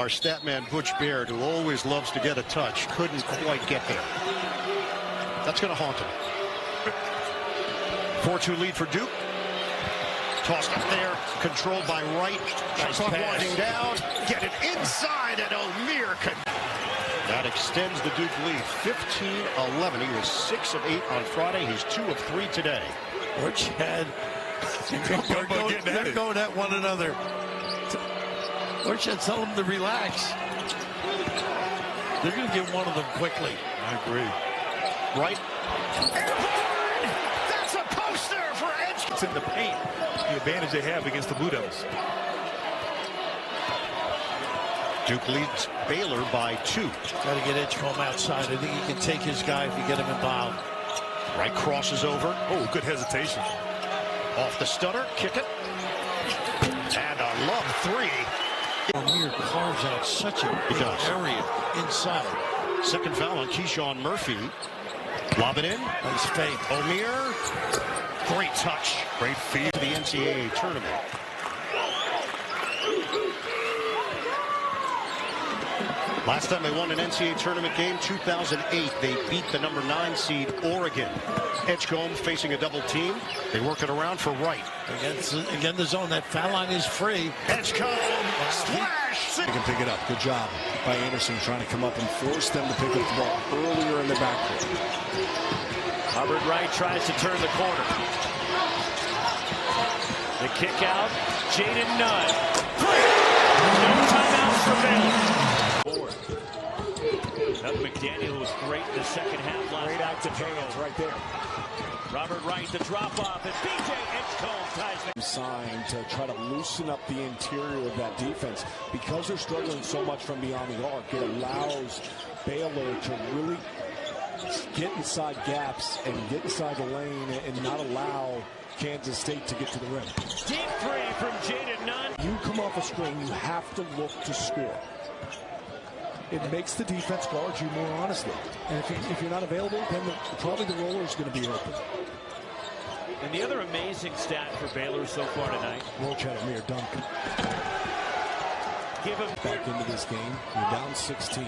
Our stat man Butch Baird, who always loves to get a touch, couldn't quite get there. That's going to haunt him. 4-2 lead for Duke. Tossed up there, controlled by Wright. Nice pass. Winding down, get it inside, and O'Meara could. That extends the Duke lead, 15-11. He was 6 of 8 on Friday. He's 2 of 3 today. Butch had they're going at one another. Butch had tell them to relax. They're going to get one of them quickly. I agree. Wright. That's a poster for Edge. It's in the paint. The advantage they have against the Blue Devils. Duke leads Baylor by 2. Got to get Edgecombe outside. I think he can take his guy if you get him involved. Wright crosses over. Oh, good hesitation. Off the stutter, kick it. And a love 3. O'Meara carves out such a big area inside. Second foul on Keyshawn Murphy. Lob it in. Nice fake. O'Meara. Great touch. Great feed to the NCAA tournament. Last time they won an NCAA tournament game, 2008, they beat the number 9 seed Oregon. Edgecombe facing a double team. They work it around for Wright. Again, the zone. That foul line is free. Edgecombe, splash! They can pick it up. Good job by Anderson trying to come up and force them to pick up the ball earlier in the backcourt. Hubbard Wright tries to turn the corner. The kick out. Jaden Nunn. No timeouts for Baylor. McDaniel was great in the second half. Great out to Tails right there. Robert Wright, the drop off, and BJ Edgecombe ties the sign to try to loosen up the interior of that defense because they're struggling so much from beyond the arc. It allows Baylor to really get inside gaps and get inside the lane and not allow Kansas State to get to the rim. Deep 3 from Jaden Nunn. You come off a screen, you have to look to score. It makes the defense guard you more honestly. And if you're not available, then probably the roller is going to be open. And the other amazing stat for Baylor so far tonight. Roach had a mere dunk. Give him back into this game. You're down 16.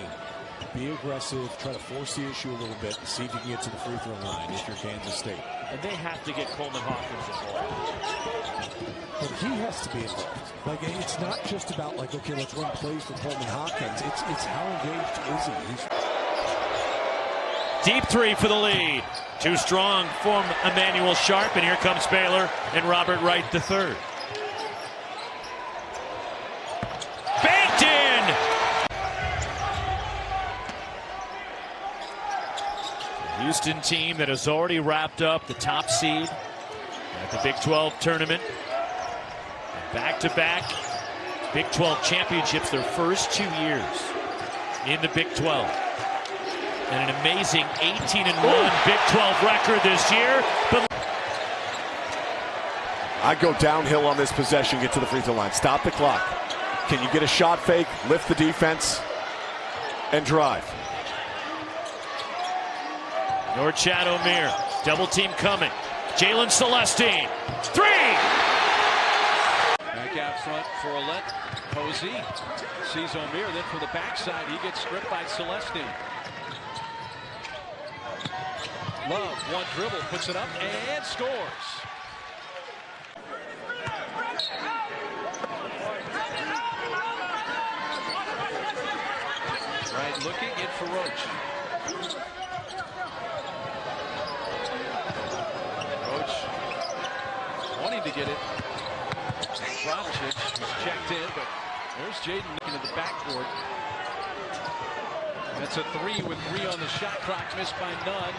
Be aggressive. Try to force the issue a little bit and see if you can get to the free throw line if you're Kansas State. And they have to get Coleman Hawkins involved. But he has to be involved. Like, it's not just about like, okay, let's run plays for Coleman Hawkins. It's how engaged is he? Deep 3 for the lead. Too strong from Emmanuel Sharp, and here comes Baylor and Robert Wright III. Banked in! The Houston team that has already wrapped up the top seed at the Big 12 tournament. Back-to-back Big 12 championships their first 2 years in the Big 12. And an amazing 18-1 Big 12 record this year. But I go downhill on this possession, get to the free throw line. Stop the clock. Can you get a shot fake, lift the defense, and drive? Norchad O'Meara, double team coming. Jalen Celestine, 3! Back out front for Olet. Posey sees O'Meara, then for the backside, he gets stripped by Celestine. Love, one dribble, puts it up and scores. Right, looking in for Roach. Roach wanting to get it. Kravchuk is checked in, but there's Jaden looking at the backboard. That's a 3 with 3 on the shot clock, missed by Nunn.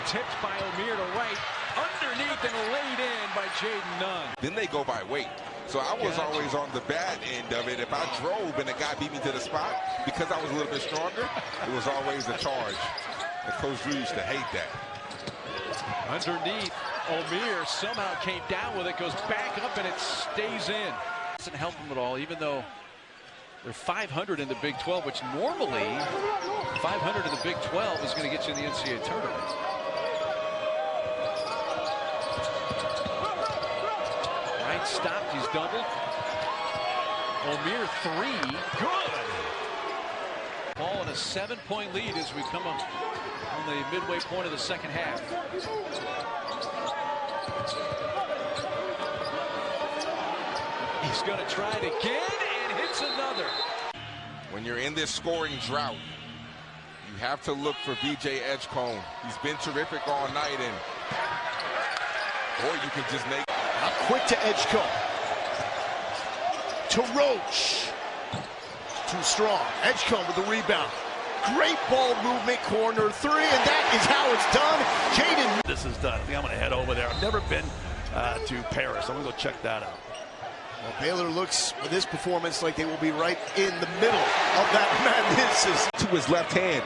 Tipped by O'Meara to Wright. Underneath and laid in by Jaden Nunn. Then they go by weight. So I was always on the bad end of it. If I drove and the guy beat me to the spot, because I was a little bit stronger, it was always a charge. And Coach Drew used to hate that. Underneath, O'Meara somehow came down with it, goes back up, and it stays in. Doesn't help them at all, even though they're 500 in the Big 12, which normally 500 in the Big 12 is going to get you in the NCAA tournament. Wright stopped, he's doubled. Omier three, good. Ball in a 7-point lead as we come up on the midway point of the second half. He's going to try it again and hits another. When you're in this scoring drought, you have to look for VJ Edgecombe. He's been terrific all night, or you can just make. Out quick to Edgecombe. To Roach. Too strong. Edgecombe with the rebound. Great ball movement, corner three, and that is how it's done. Jaden. This is done. I think I'm going to head over there. I've never been to Paris. I'm going to go check that out. Well, Baylor looks, with this performance, like they will be right in the middle of that madness. To his left hand.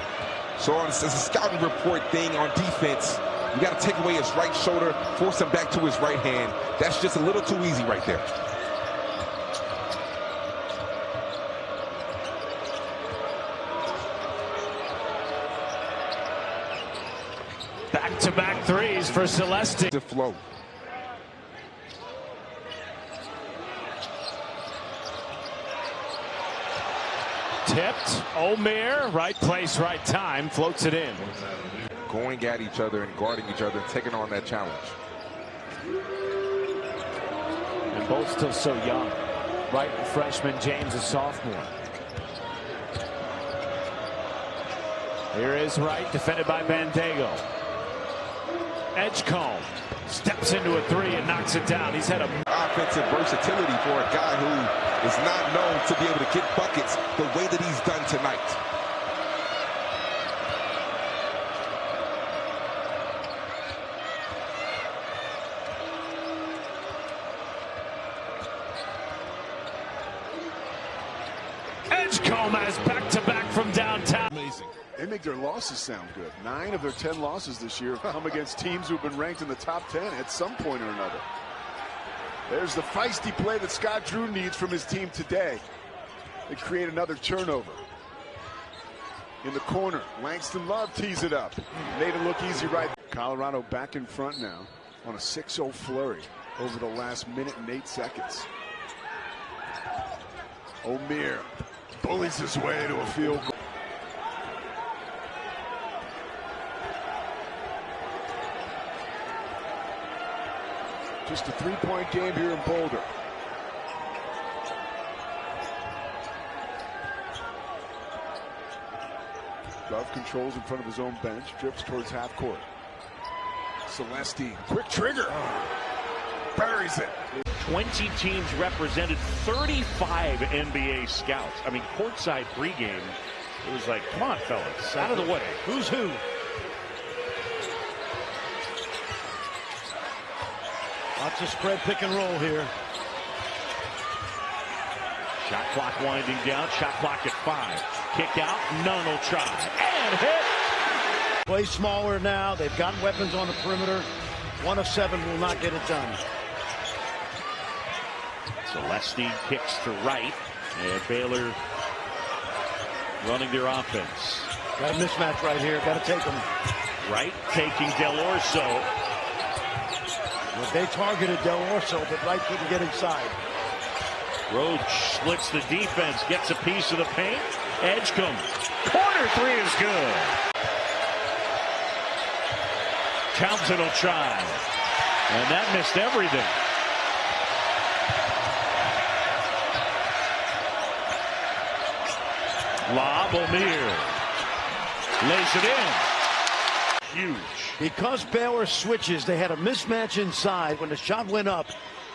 So it's a scouting report thing on defense. You got to take away his right shoulder, force him back to his right hand. That's just a little too easy right there. Back-to-back threes for Celeste. To flow. Tipped. Omier, right place, right time, floats it in. Going at each other and guarding each other and taking on that challenge. And both still so young. Wright, a freshman, James, a sophomore. Here is Wright, defended by Bandego. Edgecombe steps into a three and knocks it down. He's had a offensive versatility for a guy who is not known to be able to get buckets the way that he's done tonight. Edgecombe has back-to-back from downtown. Amazing. They make their losses sound good. 9 of their 10 losses this year have come against teams who've been ranked in the top 10 at some point or another. There's the feisty play that Scott Drew needs from his team today. They create another turnover. In the corner, Langston Love tees it up. Made it look easy right. Colorado back in front now on a 6-0 flurry over the last minute and 8 seconds. Omier bullies his way to a field goal. Just a 3-point game here in Boulder. Love controls in front of his own bench, drifts towards half court. Celeste, quick trigger. Buries it. 20 teams represented, 35 NBA scouts. I mean, courtside pregame, it was like, come on, fellas, out of the way. Who's who? Lots of spread pick and roll here. Shot clock winding down, shot clock at 5. Kick out, none will try. And hit! Play smaller now. They've got weapons on the perimeter. 1 of 7 will not get it done. Celeste kicks to Wright. And Baylor running their offense. Got a mismatch right here. Got to take them. Wright taking Del Orso. Well, they targeted Del Orso, but Wright couldn't get inside. Roach splits the defense, gets a piece of the paint. Edgecombe. Corner 3 is good. Townsend will try. And that missed everything. Lob, Omier. Lays it in. Huge. Because Baylor switches, they had a mismatch inside. When the shot went up,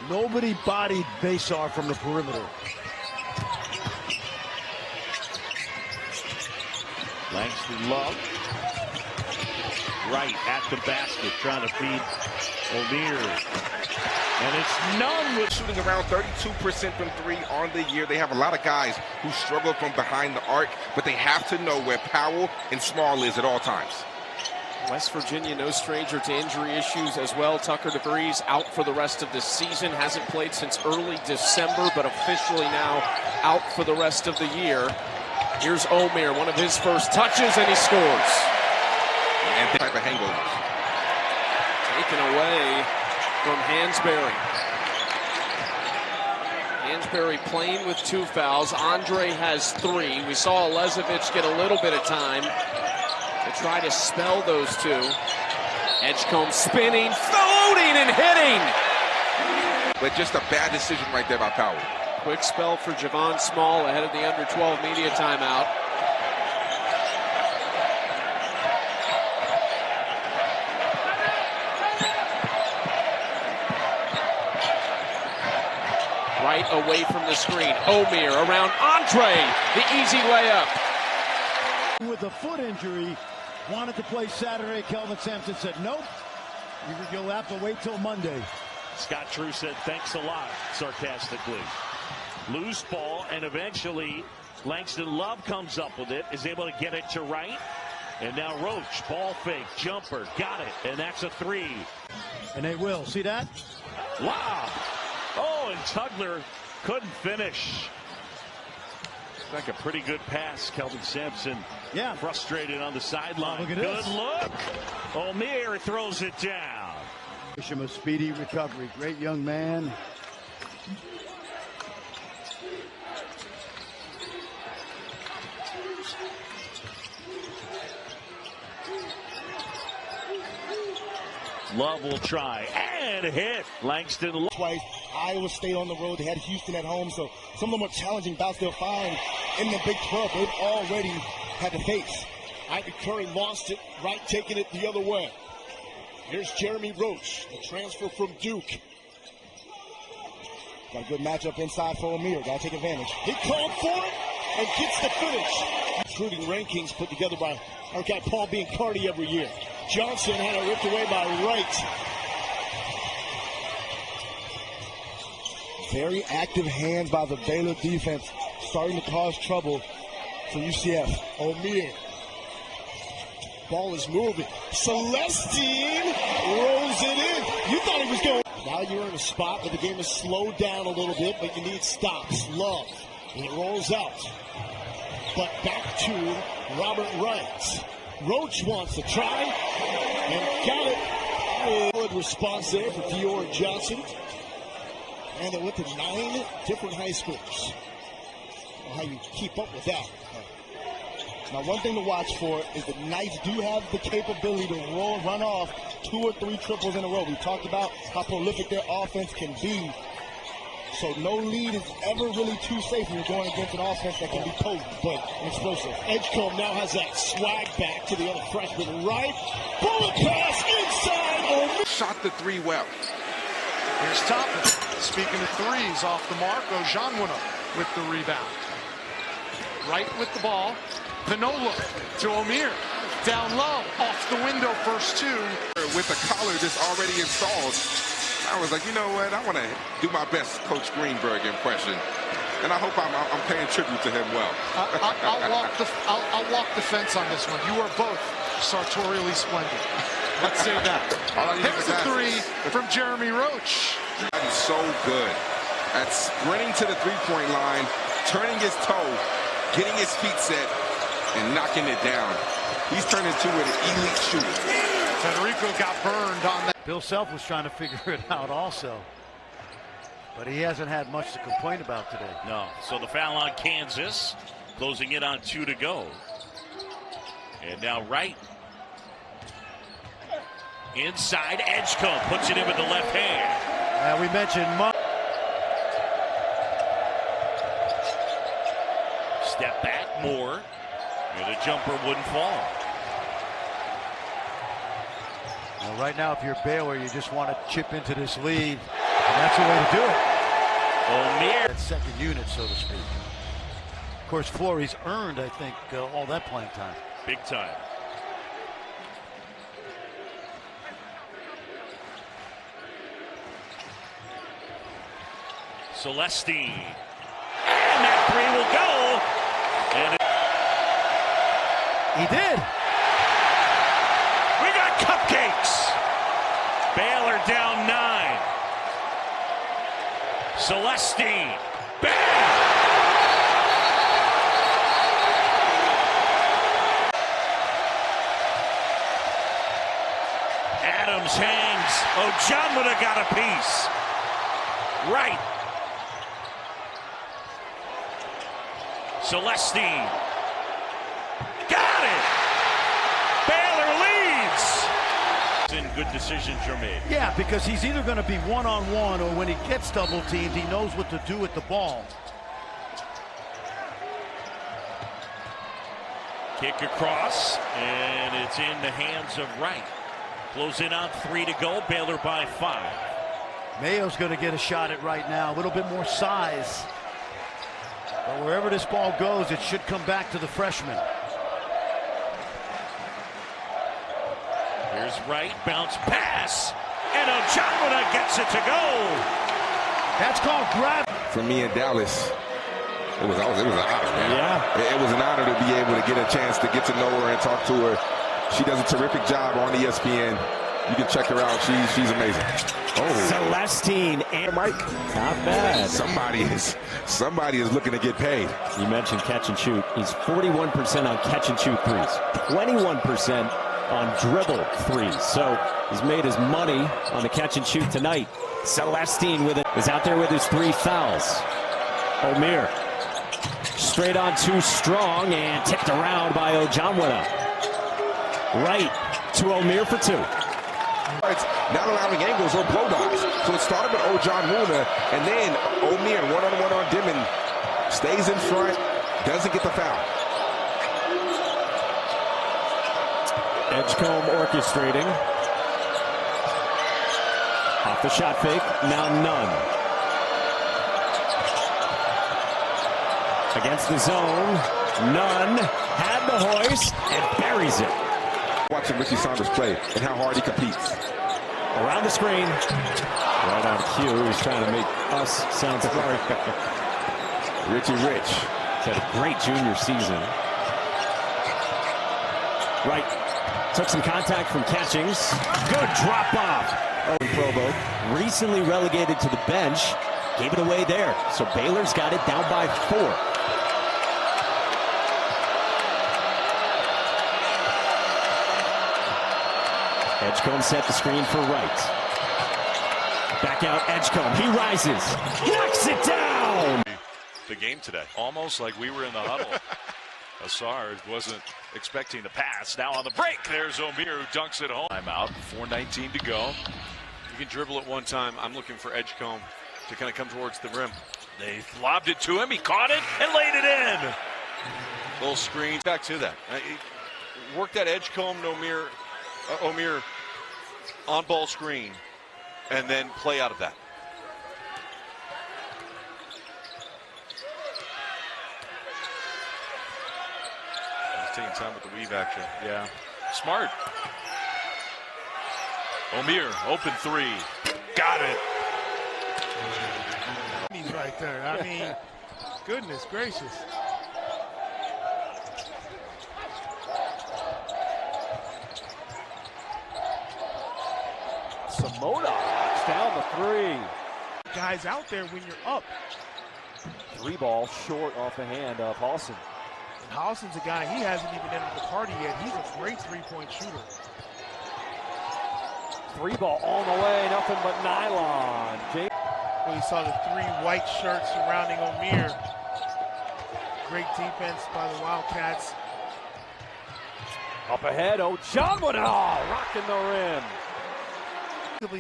nobody bodied Basar from the perimeter. Langston Love. Wright at the basket, trying to feed Omier. And it's none with shooting around 32% from 3 on the year. They have a lot of guys who struggle from behind the arc, but they have to know where Powell and Small is at all times. West Virginia, no stranger to injury issues as well. Tucker DeVries out for the rest of the season. Hasn't played since early December, but officially now out for the rest of the year. Here's Omier, one of his first touches, and he scores. And that type of hangovers. Taken away from Hansberry. Hansberry playing with 2 fouls. Andre has 3. We saw Alezovic get a little bit of time to try to spell those 2. Edgecombe spinning, floating, and hitting. But just a bad decision right there by Powell. Quick spell for Javon Small ahead of the under-12 media timeout. Wright away from the screen. Omier around Andre. The easy layup. With a foot injury, wanted to play Saturday. Kelvin Sampson said, nope, you'll have to wait till Monday. Scott Drew said, thanks a lot, sarcastically. Loose ball, and eventually Langston Love comes up with it, is able to get it to Wright. And now Roach, ball fake, jumper, got it, and that's a 3. And they will. See that? Wow. Oh, and Tugler couldn't finish. Like a pretty good pass. Kelvin Sampson, yeah, frustrated on the sideline. Good this. Look. Omier throws it down. Wish him a speedy recovery. Great young man. Love will try and hit. Langston twice. Iowa State on the road. They had Houston at home, so some of the more challenging bouts they'll find in the Big 12 they've already had to face. Ivy Curry lost it. Wright taking it the other way. Here's Jeremy Roach, the transfer from Duke. Got a good matchup inside for Omier. Got to take advantage. He called for it and gets the finish. Shooting rankings put together by our guy Paul Biancardi every year. Johnson had it ripped away by Wright. Very active hands by the Baylor defense, starting to cause trouble for UCF. Omier. Ball is moving. Celestine rolls it in. You thought he was going. Now you're in a spot where the game is slowed down a little bit, but you need stops. Love. And it rolls out. But back to Robert Wright. Roach wants to try and got it. Good response there for Dior Johnson. And they went to 9 different high schools. I don't know how you keep up with that. Now, one thing to watch for is the Knights do have the capability to run off 2 or 3 triples in a row. We talked about how prolific their offense can be. So no lead is ever really too safe when you're going against an offense that can be potent but explosive. Edgecombe now has that swag back to the other freshman. Right, bullet pass inside. Shot the 3 well. Here's Thompson. Speaking of threes, off the mark, Ojanwuna with the rebound. Wright with the ball. Pinola to Omier. Down low, off the window, first 2. With the collar just already installed, I was like, you know what? I want to do my best Coach Greenberg impression. And I hope I'm paying tribute to him well. I'll walk the fence on this one. You are both sartorially splendid. Let's say that. Here's a 3 from Jeremy Roach. That is so good at sprinting to the 3-point line, turning his toe, getting his feet set, and knocking it down. He's turned into an elite shooter. Federico got burned on that. Bill Self was trying to figure it out also. But he hasn't had much to complain about today. No. So the foul on Kansas, closing it on 2 to go. And now Wright. Inside, Edgecombe puts it in with the left hand. We mentioned Step back more, and the jumper wouldn't fall. Well, right now, if you're Baylor, you just want to chip into this lead, and that's the way to do it. Omier. That second unit, so to speak. Of course, Flory's earned, I think, all that playing time. Big time. Celestine. And that 3 will go. And he did. We got cupcakes. Baylor down 9. Celestine. Bang! Adams hangs. Ojanwuna got a piece. Right. Celestine. Got it! Baylor leads! And good decisions are made. Yeah, because he's either going to be one-on-one or when he gets double teamed, he knows what to do with the ball. Kick across, and it's in the hands of Wright. Close in on 3 to go. Baylor by 5. Mayo's going to get a shot at right now. A little bit more size. But wherever this ball goes, it should come back to the freshman. Here's Wright, bounce pass, and Ojonwuna gets it to go. That's called grab. For me in Dallas, it was an honor, man. Yeah. It was an honor to be able to get a chance to get to know her and talk to her. She does a terrific job on ESPN. You can check her out. She's amazing. Oh, Celestine and Mike, not bad. Somebody is looking to get paid. You mentioned catch and shoot. He's 41% on catch and shoot threes, 21% on dribble threes. So he's made his money on the catch and shoot tonight. Celestine is out there with his 3 fouls. Omier straight on too strong and tipped around by Ojonwuna. Wright to Omier for 2. It's not allowing angles or blow dys. So it started with Ojonwuna, and then Omier one-on-one on Dimon, stays in front, doesn't get the foul. Edgecombe orchestrating. Off the shot fake, now none. Against the zone, none. Had the hoist and buries it. Watching Richie Saunders play and how hard he competes. Around the screen. Right on cue. He's trying to make us sound smart. Richie Rich. He's had a great junior season. Wright took some contact from Catchings. Good drop off. Owen Provo, recently relegated to the bench, gave it away there. So Baylor's got it down by 4. Edgecombe set the screen for Wright. Back out Edgecombe. He rises. Knocks it down. The game today. Almost like we were in the huddle. Assard wasn't expecting the pass. Now on the break, there's Omier who dunks it home. Timeout, 4:19 to go. You can dribble it one time. I'm looking for Edgecombe to kind of come towards the rim. They lobbed it to him. He caught it and laid it in. Little screen. Back to that. Work that Edgecombe to Omier on-ball screen, and then play out of that. He's taking time with the weave action. Yeah. Smart. Omier, open 3. Got it. He's right there. I mean, goodness gracious. Simona knocks down the 3. Guys out there when you're up. 3 ball short off the hand of Halson. And Halson's a guy, he hasn't even entered the party yet. He's a great 3-point shooter. 3 ball on the way, nothing but nylon. When you saw the 3 white shirts surrounding Omier. Great defense by the Wildcats. Up ahead, Ojonwuna rocking the rim.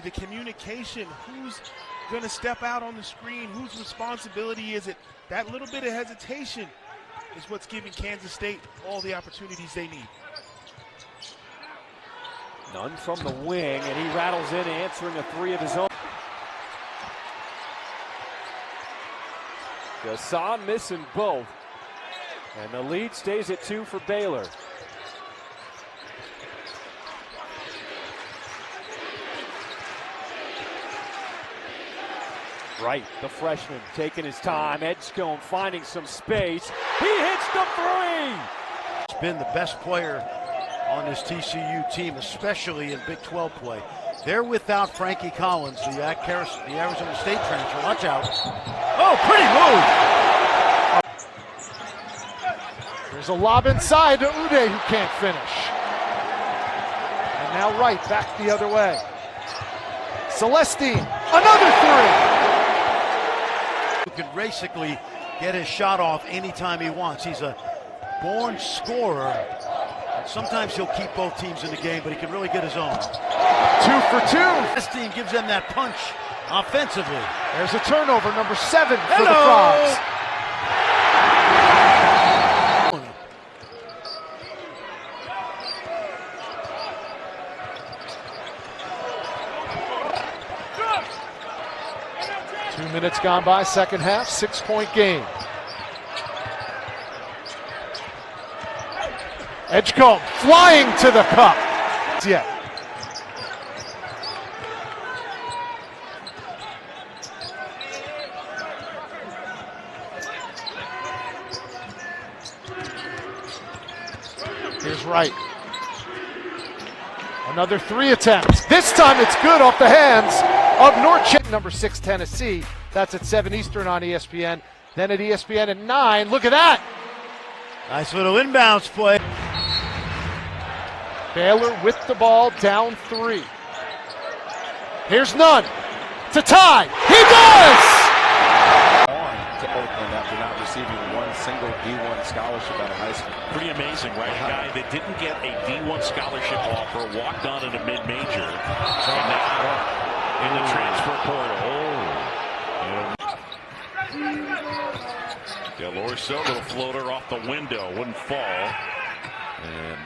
The communication, who's going to step out on the screen, whose responsibility is it? That little bit of hesitation is what's giving Kansas State all the opportunities they need. None from the wing, and he rattles in, answering a 3 of his own. Gasson missing both, and the lead stays at 2 for Baylor. Wright, the freshman, taking his time. Edgecombe finding some space. He hits the 3! He's been the best player on this TCU team, especially in Big 12 play. They're without Frankie Collins, the Arizona State transfer. Watch out. Oh, pretty move. There's a lob inside to Ude, who can't finish. And now Wright back the other way. Celestine, another 3! Who can basically get his shot off anytime he wants. He's a born scorer. And sometimes he'll keep both teams in the game, but he can really get his own. 2 for 2. This team gives them that punch offensively. There's a turnover, number 7 for the Frogs. Minutes gone by, second half, 6-point game. Edgecombe flying to the cup. Yeah. Here's Wright. Another 3 attempts. This time it's good off the hands of North number 6 Tennessee. That's at 7 Eastern on ESPN. Then at ESPN at 9. Look at that. Nice little inbounds play. Baylor with the ball, down 3. Here's Nunn to tie. He does! On to Oakland after not receiving one single D1 scholarship out of high school. Pretty amazing, right? A guy that didn't get a D1 scholarship offer, walked on in a mid-major, and now in the transfer portal. Del Orso, little floater off the window, wouldn't fall. And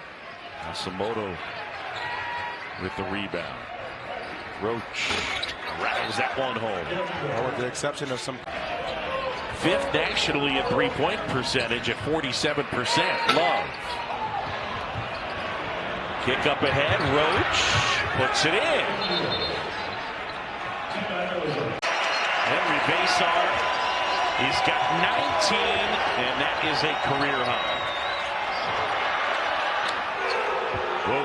Asamoto with the rebound. Roach rattles that one home. Well, with the exception of some. 5th nationally in three-point percentage at 47%. Love. Kick up ahead. Roach puts it in. Henry Basar. He's got 19, and that is a career high. Whoa.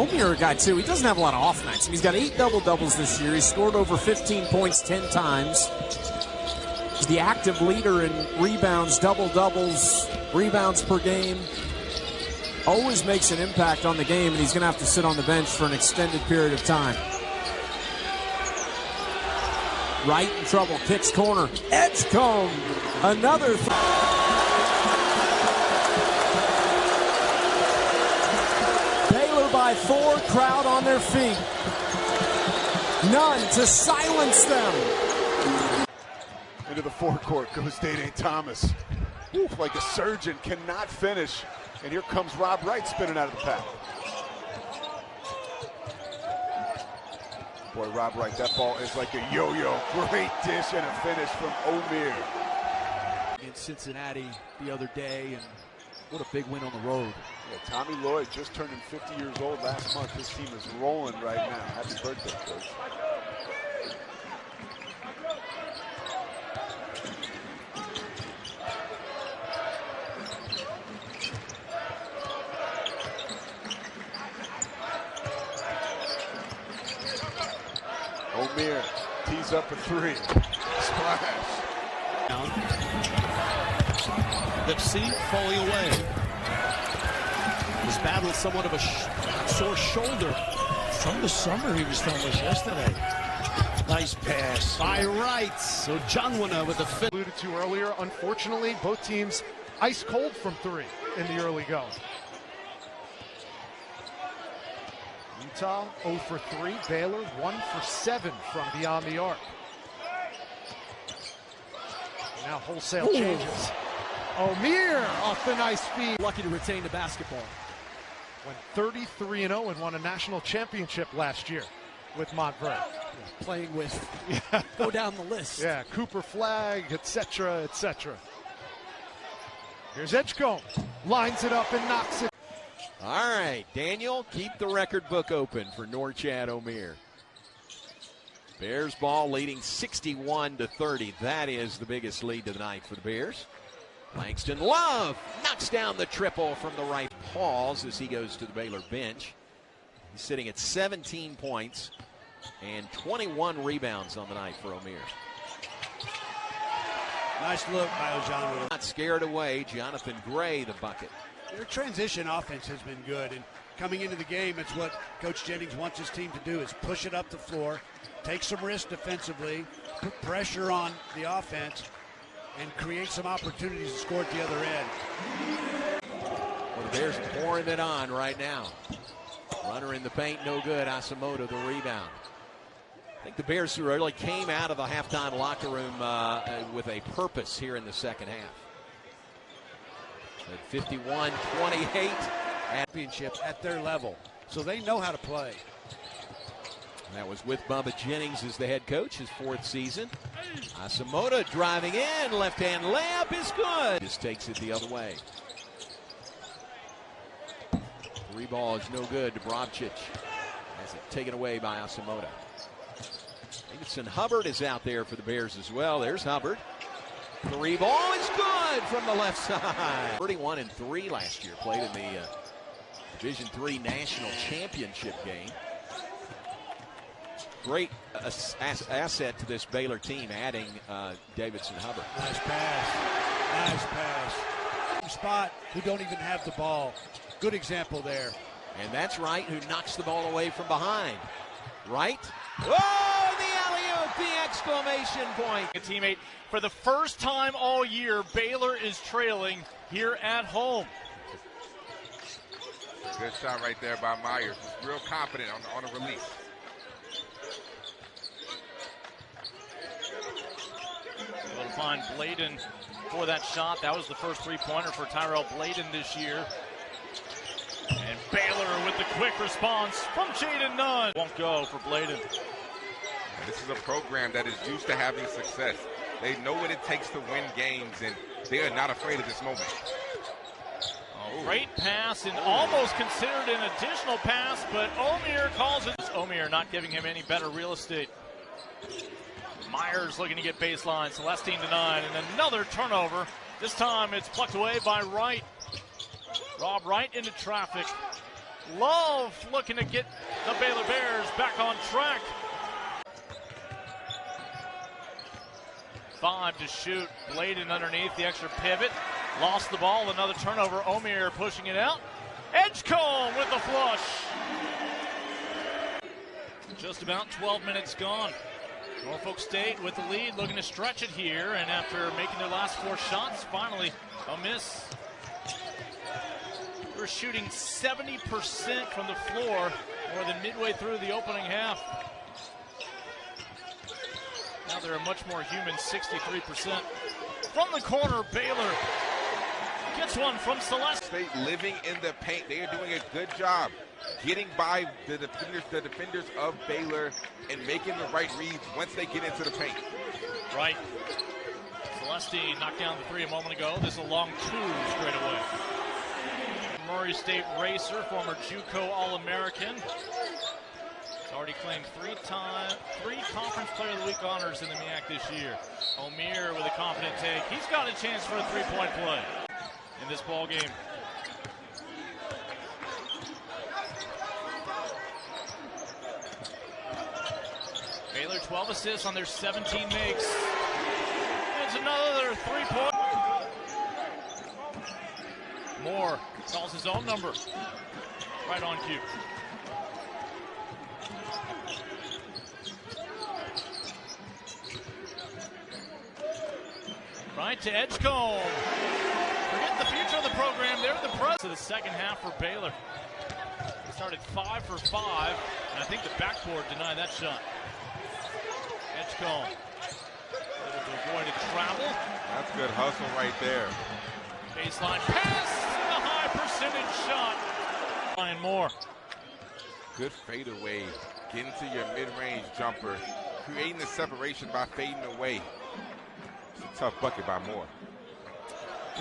Omier got 2. He doesn't have a lot of off nights. He's got 8 double-doubles this year. He's scored over 15 points 10 times. He's the active leader in rebounds, double-doubles, rebounds per game. Always makes an impact on the game, and he's going to have to sit on the bench for an extended period of time. Wright in trouble, kicks corner. Edgecombe, another. Baylor by 4, crowd on their feet. None to silence them. Into the forecourt goes Dayne Thomas. Oof, like a surgeon, cannot finish. And here comes Rob Wright spinning out of the pack. Boy, Rob Wright, that ball is like a yo-yo. Great dish and a finish from Omier. In Cincinnati the other day, and what a big win on the road. Yeah, Tommy Lloyd just turning 50 years old last month. This team is rolling right now. Happy birthday, Coach. Omier tees up a 3. Splash. Let's see, falling away. He's battling somewhat of a sore shoulder. From the summer, he was telling us yesterday. Nice pass by Wright. So Jonwina with the fit. Alluded to earlier, unfortunately, both teams ice cold from 3 in the early go. Utah 0 for 3. Baylor 1 for 7 from beyond the arc. Now wholesale changes. Omier off the nice feed. Lucky to retain the basketball. Went 33-0 and won a national championship last year with Montverde. Yeah, playing with, go down the list. Yeah, Cooper Flag, etc., etc. Here's Edgecombe. Lines it up and knocks it. All right, Daniel, keep the record book open for Norchad Omier. Bears ball leading 61-30. That is the biggest lead of the night for the Bears. Langston Love knocks down the triple from the right. Pause as he goes to the Baylor bench. He's sitting at 17 points and 21 rebounds on the night for Omier. Nice look by O'Jonathan. Not scared away. Jonathan Gray, the bucket. Their transition offense has been good, and coming into the game, it's what Coach Jennings wants his team to do, is push it up the floor, take some risks defensively, put pressure on the offense and create some opportunities to score at the other end. Well, the Bears pouring it on right now. Runner in the paint, no good. Asamoah the rebound. I think the Bears really came out of the halftime locker room with a purpose here in the second half. At 51-28. Championship at their level, so they know how to play. That was with Bubba Jennings as the head coach, his fourth season. Asamoah driving in, left-hand layup is good. Just takes it the other way. Three ball is no good to Brovcic. Has it taken away by Asamoah. Davidson Hubbard is out there for the Bears as well. There's Hubbard. Three ball is good from the left side. 31-3 last year. Played in the Division III National Championship game. Great asset to this Baylor team, adding Davidson Hubbard. Nice pass. Nice pass. Spot who don't even have the ball. Good example there. And that's Wright who knocks the ball away from behind. Wright. Whoa, the alley-oop, the exclamation point. A teammate. For the first time all year, Baylor is trailing here at home. Good shot right there by Myers. He's real confident on a release. Able to find Bladen for that shot. That was the first three-pointer for Tyrell Bladen this year. And Baylor with the quick response from Jaden Nunn. Won't go for Bladen. This is a program that is used to having success. They know what it takes to win games, and they are not afraid of this moment. Great pass and almost considered an additional pass, but Omier calls it. Omier not giving him any better real estate. Myers looking to get baseline. Celestine denied, and another turnover. This time it's plucked away by Wright. Rob Wright into traffic. Love looking to get the Baylor Bears back on track. 5 to shoot. Bladen underneath the extra pivot. Lost the ball. Another turnover. Omier pushing it out. Edgecombe with the flush. Just about 12 minutes gone. Norfolk State with the lead, looking to stretch it here. And after making their last 4 shots, finally a miss. We're shooting 70% from the floor, more than midway through the opening half. Now they're a much more human 63%. From the corner, Baylor gets one from Celeste. State living in the paint. They are doing a good job getting by the defenders of Baylor and making the right reads once they get into the paint. Right. Celestine knocked down the 3 a moment ago. This is a long 2 straight away. Murray State racer, former JUCO All-American. He's already claimed 3 Conference Player of the Week honors in the MEAC this year. Omier with a confident take. He's got a chance for a 3-point play in this ball game. Baylor 12 assists on their 17 makes. It's another 3-point. Moore calls his own number. Right on cue. Right to Edgecombe. Forget the future of the program. They're the present of the second half for Baylor. They started 5 for 5, and I think the backboard denied that shot. Edgecombe able to avoid a travel. That's good hustle right there. Baseline pass, a high percentage shot. Ryan Moore. Good fadeaway. Getting to your mid-range jumper. Creating the separation by fading away. It's a tough bucket by Moore.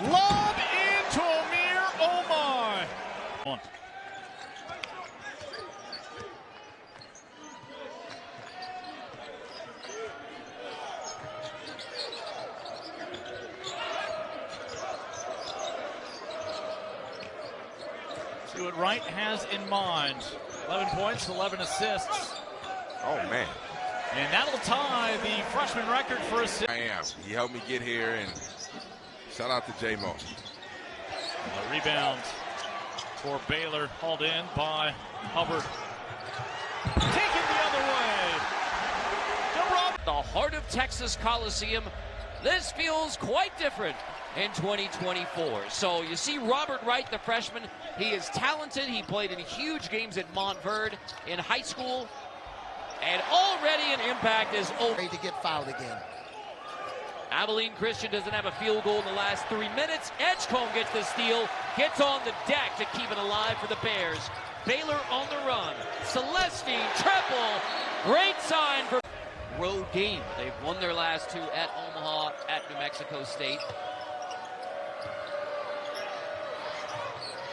Lob into Omier. Oh my. One. See what Wright has in mind. 11 points, 11 assists. Oh, man. And that'll tie the freshman record for assists. I am. He helped me get here, and shout out to J-Mo. A rebound for Baylor, hauled in by Hubbard. Taken the other way. The heart of Texas Coliseum. This feels quite different in 2024. So you see Robert Wright, the freshman. He is talented. He played in huge games at Montverde in high school. And already an impact is over. To get fouled again. Abilene Christian doesn't have a field goal in the last 3 minutes. Edgecombe gets the steal, gets on the deck to keep it alive for the Bears. Baylor on the run. Celestine, treble. Great sign for road game. They've won their last two at Omaha, at New Mexico State.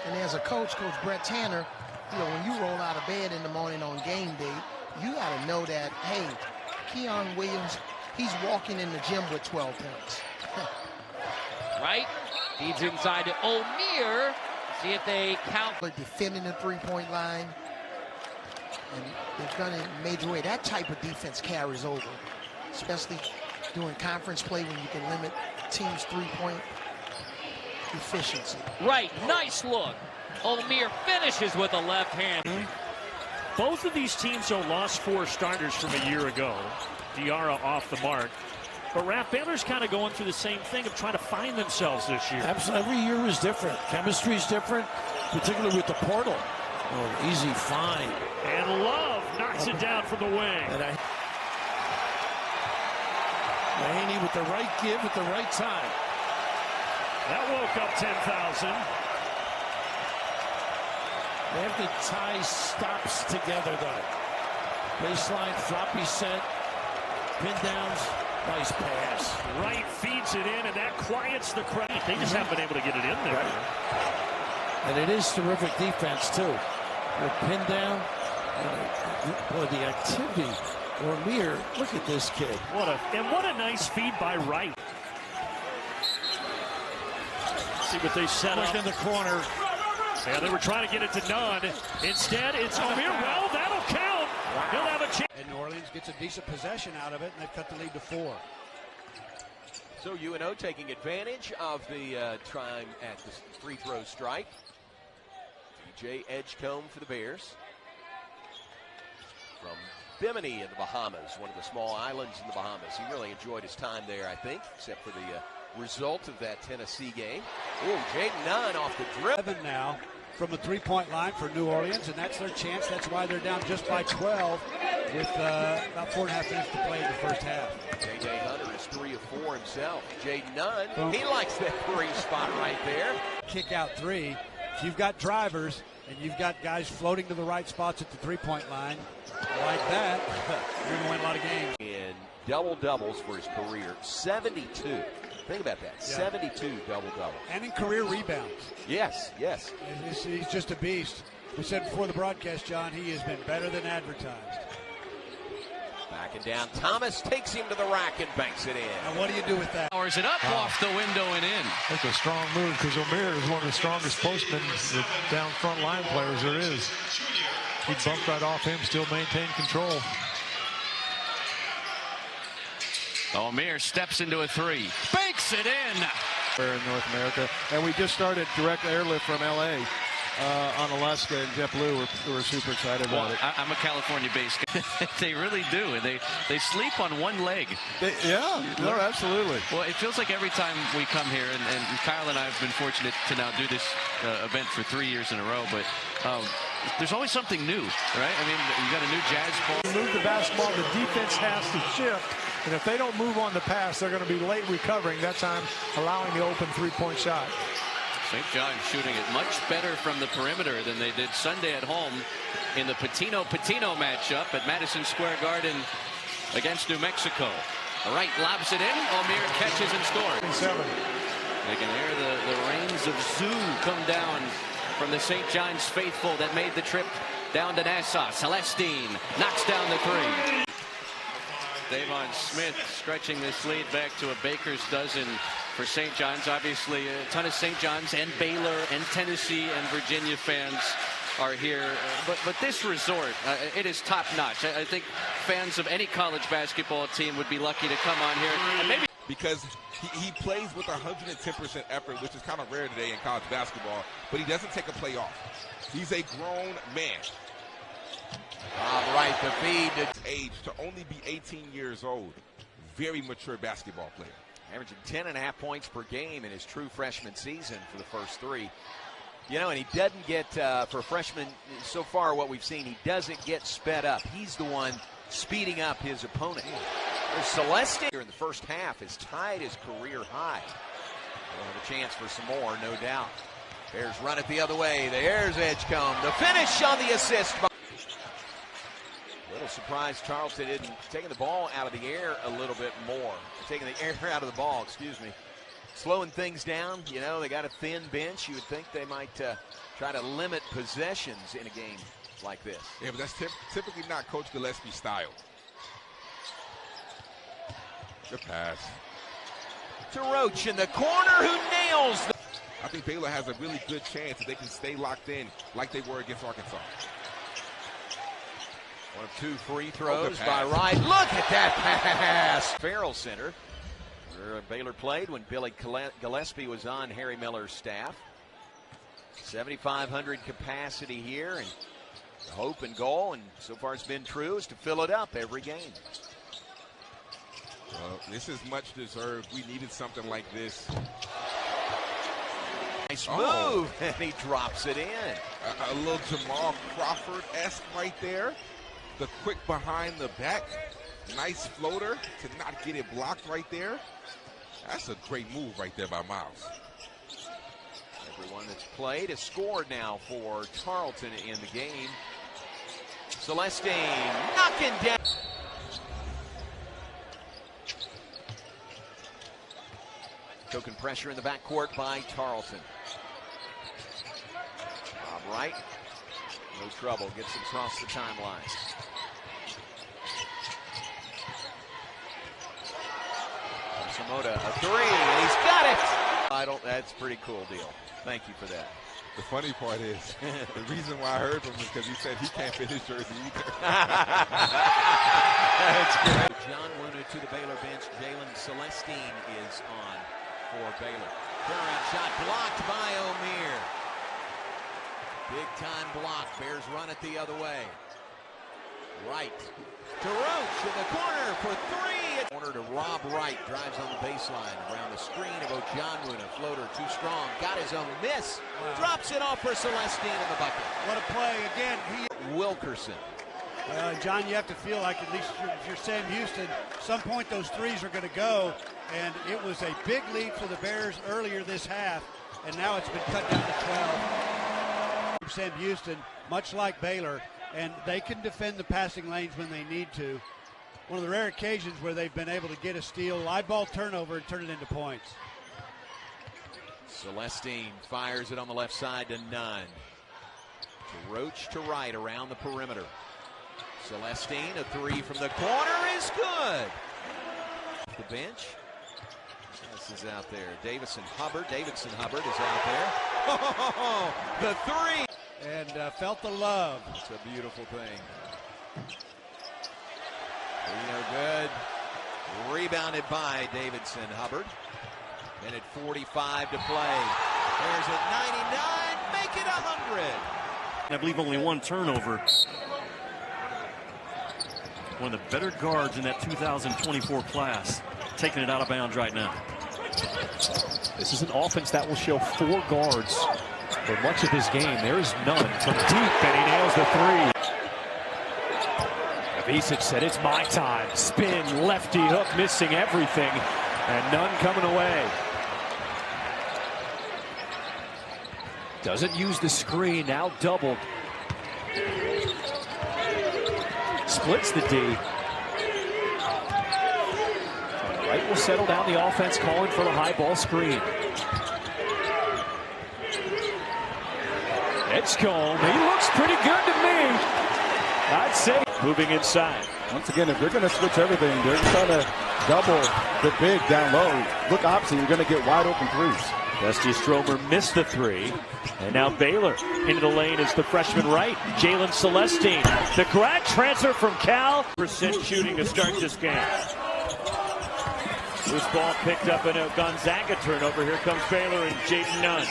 And as a coach, Coach Brett Tanner, you know, when you roll out of bed in the morning on game day, you got to know that, hey, Keon Williams, he's walking in the gym with 12 points. Right? Feeds inside to O'Meara. See if they count. But defending the three-point line, and they've done it in a major way. That type of defense carries over, especially doing conference play when you can limit teams' three-point efficiency. Right, nice look. O'Meara finishes with a left hand. Both of these teams are lost 4 starters from a year ago. Diarra off the mark. But Raph, Baylor's kind of going through the same thing of trying to find themselves this year. Absolutely. Every year is different. Chemistry is different, particularly with the portal. Oh, easy find. And Love knocks it down from the wing. And Mahaney with the right give at the right time. That woke up 10,000. They have to tie stops together, though. Baseline, floppy set, pin downs, nice pass. Wright feeds it in, and that quiets the crowd. They just haven't been able to get it in there. Right. And it is terrific defense, too. The pin down, boy, the activity. O'Meara, look at this kid. What a nice feed by Wright. See what they set up in the corner. Yeah, they were trying to get it to none. Instead, it's O'Meara. Well, that'll count. Wow. He'll have a chance. And New Orleans gets a decent possession out of it, and they've cut the lead to 4. So UNO taking advantage of the time at the free throw strike. DJ Edgecombe for the Bears. From Bimini in the Bahamas, one of the small islands in the Bahamas. He really enjoyed his time there, I think, except for the result of that Tennessee game. Oh, Jaden Nunn off the dribble. 7 now from the three-point line for New Orleans, and that's their chance. That's why they're down just by 12 with about 4.5 minutes to play in the first half. J.J. Hunter is 3 of 4 himself. Jaden Nunn, he likes that 3 spot right there. Kick out 3. If you've got drivers and you've got guys floating to the right spots at the three-point line like that, you're going to win a lot of games. In double-doubles for his career, 72. Think about that, yeah. 72 double-doubles. And in career rebounds. Yes, yes. He's just a beast. We said before the broadcast, John, he has been better than advertised. Backing down, Thomas takes him to the rack and banks it in. Now what do you do with that? Powers it up off the window and in. That's a strong move because O'Meara is one of the strongest postmen, the down front line players there is. He bumped right off him, still maintained control. O'Meara steps into a 3. Banks it in. We're in North America. And we just started direct airlift from L.A. On Alaska, and JetBlue were super excited about it. I'm a California-based guy. They really do, and they sleep on one leg. No, absolutely. Well, it feels like every time we come here, and Kyle and I have been fortunate to now do this event for 3 years in a row, but there's always something new, right? I mean, you got a new jazz ball. Move the basketball, the defense has to shift, and if they don't move on the pass, they're going to be late recovering. That time, allowing the open three-point shot. St. John's shooting it much better from the perimeter than they did Sunday at home in the Patino matchup at Madison Square Garden against New Mexico. Wright lobs it in. O'Meara catches and scores. They can hear the rains of Zoo come down from the St. John's faithful that made the trip down to Nassau. Celestine knocks down the 3. Davon Smith stretching this lead back to a baker's dozen for St. John's. Obviously, a ton of St. John's and Baylor and Tennessee and Virginia fans are here. But this resort, it is top-notch. I think fans of any college basketball team would be lucky to come on here. And maybe because he plays with 110% effort, which is kind of rare today in college basketball, but he doesn't take a play off. He's a grown man. Wright, the feed. Age to only be 18 years old. Very mature basketball player. Averaging 10.5 points per game in his true freshman season for the first three. You know, and he doesn't get, for a freshman, so far what we've seen, he doesn't get sped up. He's the one speeding up his opponent. There's Celeste here in the first half is tied his career high. We'll have a chance for some more, no doubt. Bears run it the other way. There's Edgecombe. The finish on the assist. Little surprised Charleston isn't taking the ball out of the air a little bit more. Taking the air out of the ball, excuse me. Slowing things down. You know, they got a thin bench. You would think they might try to limit possessions in a game like this. Yeah, but that's typically not Coach Gillespie's style. Good pass. To Roach in the corner, who nails the... I think Baylor has a really good chance if they can stay locked in like they were against Arkansas. One of two free throws by Wright. Look at that pass! Farrell Center, where Baylor played when Billy Gillespie was on Harry Miller's staff. 7,500 capacity here, and the hope and goal, and so far it's been true, is to fill it up every game. Well, this is much deserved. We needed something like this. Nice move, and he drops it in. A little Jamal Crawford-esque right there. The quick behind the back. Nice floater to not get it blocked right there. That's a great move right there by Miles. Everyone that's played has scored now for Tarleton in the game. Celestine knocking down. Token pressure in the backcourt by Tarleton. Wright, no trouble, gets it across the timeline. Samoda, a three, and he's got it! That's a pretty cool deal. Thank you for that. The funny part is, the reason why I heard from him is because he said he can't fit his jersey either. That's good. John Luna to the Baylor bench. Jalen Celestine is on for Baylor. Current shot blocked by O'Meara. Big time block. Bears run it the other way. Wright to Roach in the corner for three. Corner to Rob Wright. Drives on the baseline around the screen of Ojanwuna. Floater too strong. Got his own miss. Wow. Drops it off for Celestine in the bucket. What a play again. Wilkerson. John, you have to feel like, at least if you're Sam Houston, at some point those threes are going to go. And it was a big lead for the Bears earlier this half. And now it's been cut down to 12. Sam Houston, much like Baylor, and they can defend the passing lanes when they need to. One of the rare occasions where they've been able to get a steal, live ball turnover, and turn it into points. Celestine fires it on the left side to Nunn. To Roach to Wright around the perimeter. Celestine, a three from the corner is good. The bench. This is out there. Davidson Hubbard is out there. Oh, the three. And felt the love. It's a beautiful thing. Reno good. Rebounded by Davidson Hubbard. Minute 45 to play. There's a 99. Make it 100. I believe only one turnover. One of the better guards in that 2024 class. Taking it out of bounds right now. This is an offense that will show four guards for much of this game. There is none from deep, and he nails the three. Avicic said, it's my time. Spin, lefty hook, missing everything, and none coming away. Doesn't use the screen, now doubled. Splits the D. Wright will settle down the offense, calling for the high ball screen. Edgecombe, he looks pretty good to me. I'd say. Moving inside. Once again, if they're going to switch everything, they're trying to double the big down low. Look opposite, you're going to get wide open threes. Dusty Stromer missed the three. And now Baylor into the lane is the freshman Wright. Jalen Celestine. The grad transfer from Cal. % shooting to start this game. Loose ball picked up in a Gonzaga turnover. Here comes Baylor and Jaden Nunn.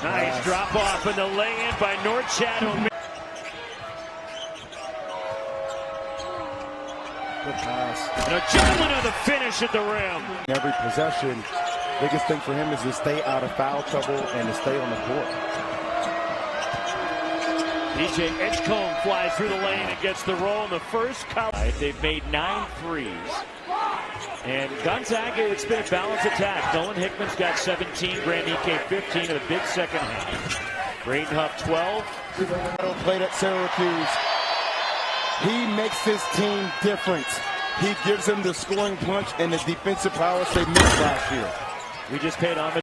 Nice drop off and the lay-in by North Shadow. Good pass. And a gentleman of the finish at the rim. Every possession, biggest thing for him is to stay out of foul trouble and to stay on the court. DJ Edgecombe flies through the lane and gets the roll in the first college. They've made 9 threes. And Gonzaga, it's been a balanced attack. Nolan Hickman's got 17, Granike 15 in a big second half. Braden Huff 12. Played at Syracuse. He makes his team different. He gives them the scoring punch and the defensive prowess they missed last year. We just paid homage